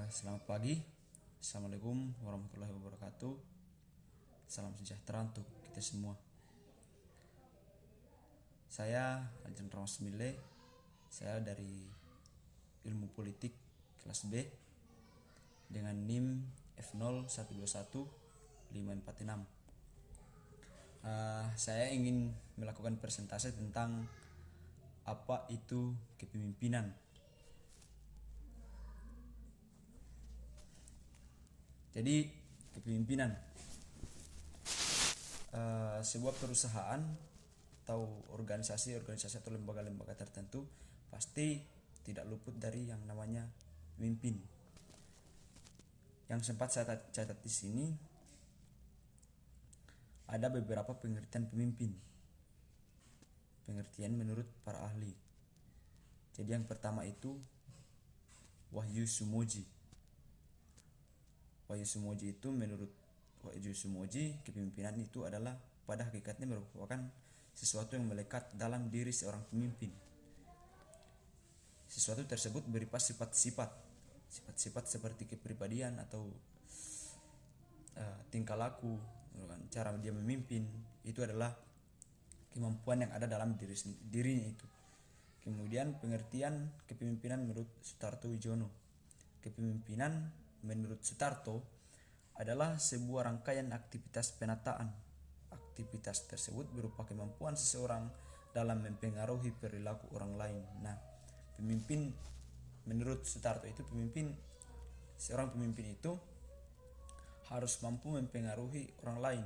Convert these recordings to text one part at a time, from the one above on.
Selamat pagi, Assalamualaikum warahmatullahi wabarakatuh. Salam sejahtera untuk kita semua. Saya Aljan Ramasmile. Saya dari Ilmu Politik kelas B dengan NIM F0121-546. Saya ingin melakukan presentasi tentang apa itu kepemimpinan. Jadi kepemimpinan, sebuah perusahaan atau organisasi atau lembaga-lembaga tertentu pasti tidak luput dari yang namanya pemimpin. Yang sempat saya catat di sini ada beberapa pengertian pemimpin. Pengertian menurut para ahli. Jadi yang pertama itu Wahyu Sumoji. Wahyu Sumoji itu menurut Wahyu Sumoji, kepemimpinan itu adalah pada hakikatnya merupakan sesuatu yang melekat dalam diri seorang pemimpin. Sesuatu tersebut berupa sifat-sifat seperti kepribadian atau tingkah laku, cara dia memimpin, itu adalah kemampuan yang ada dalam dirinya itu. Kemudian pengertian kepemimpinan menurut Sutarto Wijono. Kepemimpinan menurut Sutarto adalah sebuah rangkaian aktivitas penataan. Aktivitas tersebut berupa kemampuan seseorang dalam mempengaruhi perilaku orang lain. Nah, pemimpin menurut Sutarto itu seorang pemimpin itu harus mampu mempengaruhi orang lain.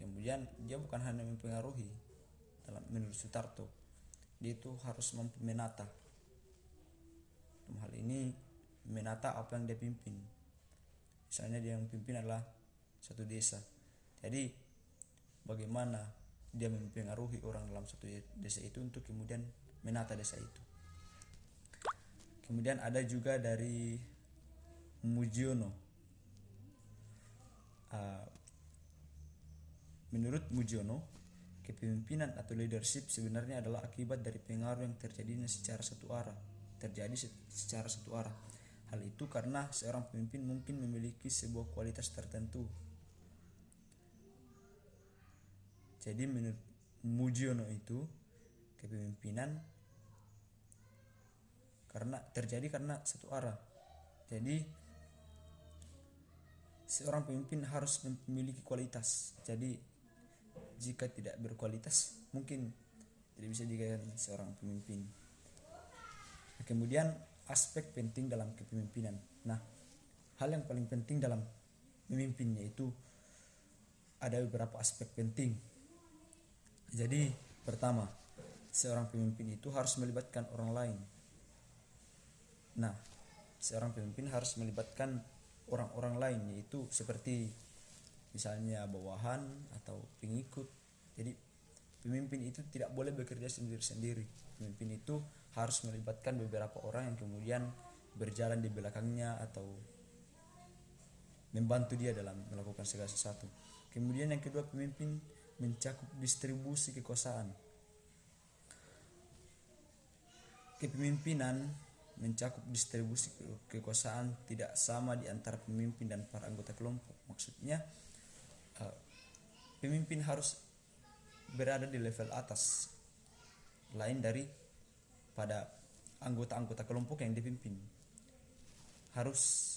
Kemudian dia bukan hanya mempengaruhi, menurut Sutarto, dia itu harus mampu menata. Dalam hal ini menata apa yang dia pimpin. Misalnya dia yang pimpin adalah satu desa. Jadi bagaimana dia mempengaruhi orang dalam satu desa itu untuk kemudian menata desa itu. Kemudian ada juga dari Mujiono. Menurut Mujiono, kepemimpinan atau leadership sebenarnya adalah akibat dari pengaruh yang terjadi secara satu arah. Hal itu karena seorang pemimpin mungkin memiliki sebuah kualitas tertentu. Jadi menurut Mujiono itu kepemimpinan terjadi karena satu arah. Jadi seorang pemimpin harus memiliki kualitas. Jadi jika tidak berkualitas mungkin tidak bisa dikatakan seorang pemimpin. Kemudian aspek penting dalam kepemimpinan. Nah, hal yang paling penting dalam memimpin yaitu ada beberapa aspek penting. Jadi pertama, seorang pemimpin itu harus melibatkan orang lain. Nah, seorang pemimpin harus melibatkan orang-orang lain, yaitu seperti misalnya bawahan atau pengikut. Jadi pemimpin itu tidak boleh bekerja sendiri-sendiri. Pemimpin itu harus melibatkan beberapa orang yang kemudian berjalan di belakangnya atau membantu dia dalam melakukan segala sesuatu. Kemudian yang kedua, pemimpin mencakup distribusi kekuasaan. Kepemimpinan mencakup distribusi kekuasaan tidak sama di antara pemimpin dan para anggota kelompok. Maksudnya pemimpin harus berada di level atas, lain dari pada anggota-anggota kelompok yang dipimpin. Harus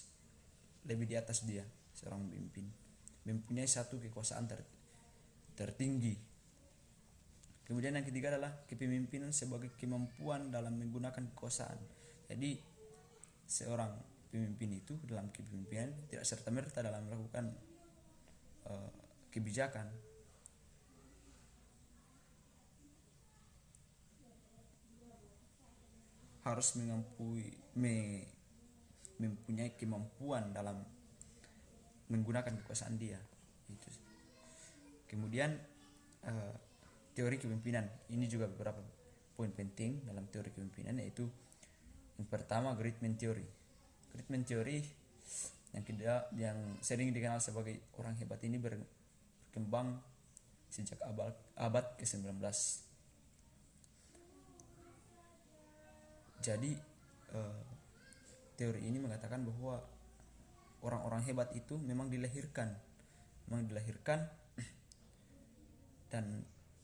lebih di atas dia. Seorang pemimpin mempunyai satu kekuasaan tertinggi. Kemudian yang ketiga adalah kepemimpinan sebagai kemampuan dalam menggunakan kekuasaan. Jadi seorang pemimpin itu dalam kepemimpinan tidak serta-merta dalam melakukan kebijakan. Harus mempunyai kemampuan dalam menggunakan kekuasaan dia. Itu. Kemudian teori kepemimpinan, ini juga beberapa poin penting dalam teori kepemimpinan, yaitu yang pertama Greatman Theory. Greatman Theory yang sering dikenal sebagai orang hebat ini berkembang sejak abad ke-19. Jadi teori ini mengatakan bahwa orang-orang hebat itu memang dilahirkan dan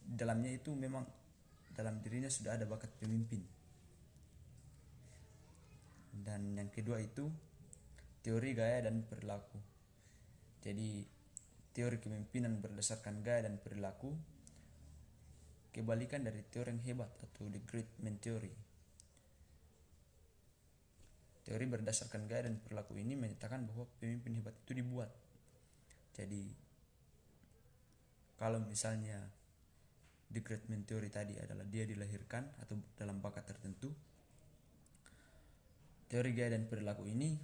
dalamnya itu memang dalam dirinya sudah ada bakat pemimpin. Dan yang kedua itu teori gaya dan perilaku. Jadi teori kepemimpinan berdasarkan gaya dan perilaku kebalikan dari teori yang hebat atau the great man theory. Teori berdasarkan gaya dan perilaku ini menyatakan bahwa pemimpin hebat itu dibuat. Jadi kalau misalnya the great man theory tadi adalah dia dilahirkan atau dalam bakat tertentu, teori gaya dan perilaku ini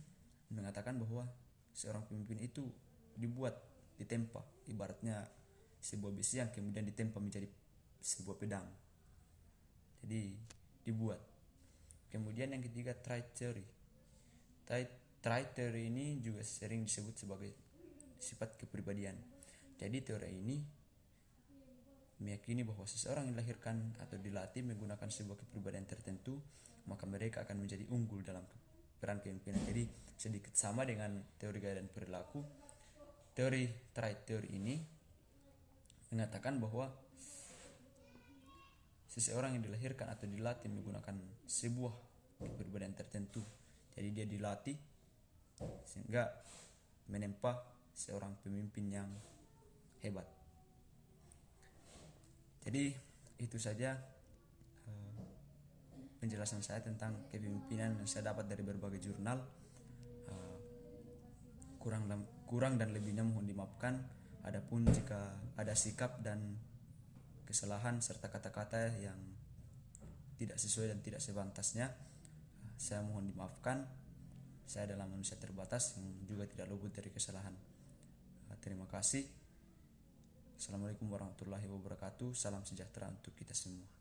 mengatakan bahwa seorang pemimpin itu dibuat, ditempa, ibaratnya sebuah besi yang kemudian ditempa menjadi sebuah pedang. Jadi dibuat. Kemudian yang ketiga trait theory. Trait theory ini juga sering disebut sebagai sifat kepribadian. Jadi teori ini meyakini bahwa seseorang yang dilahirkan atau dilatih menggunakan sebuah kepribadian tertentu, maka mereka akan menjadi unggul dalam peran kepemimpinan. Jadi sedikit sama dengan teori gaya dan perilaku. Teori trait theory ini mengatakan bahwa seseorang yang dilahirkan atau dilatih menggunakan sebuah kepribadian tertentu, jadi dia dilatih sehingga menempa seorang pemimpin yang hebat. Jadi itu saja penjelasan saya tentang kepemimpinan yang saya dapat dari berbagai jurnal. Kurang dan lebihnya mohon dimaafkan. Adapun jika ada sikap dan kesalahan serta kata-kata yang tidak sesuai dan tidak sepantasnya, saya mohon dimaafkan. Saya adalah manusia terbatas yang juga tidak luput dari kesalahan. Terima kasih. Assalamualaikum warahmatullahi wabarakatuh. Salam sejahtera untuk kita semua.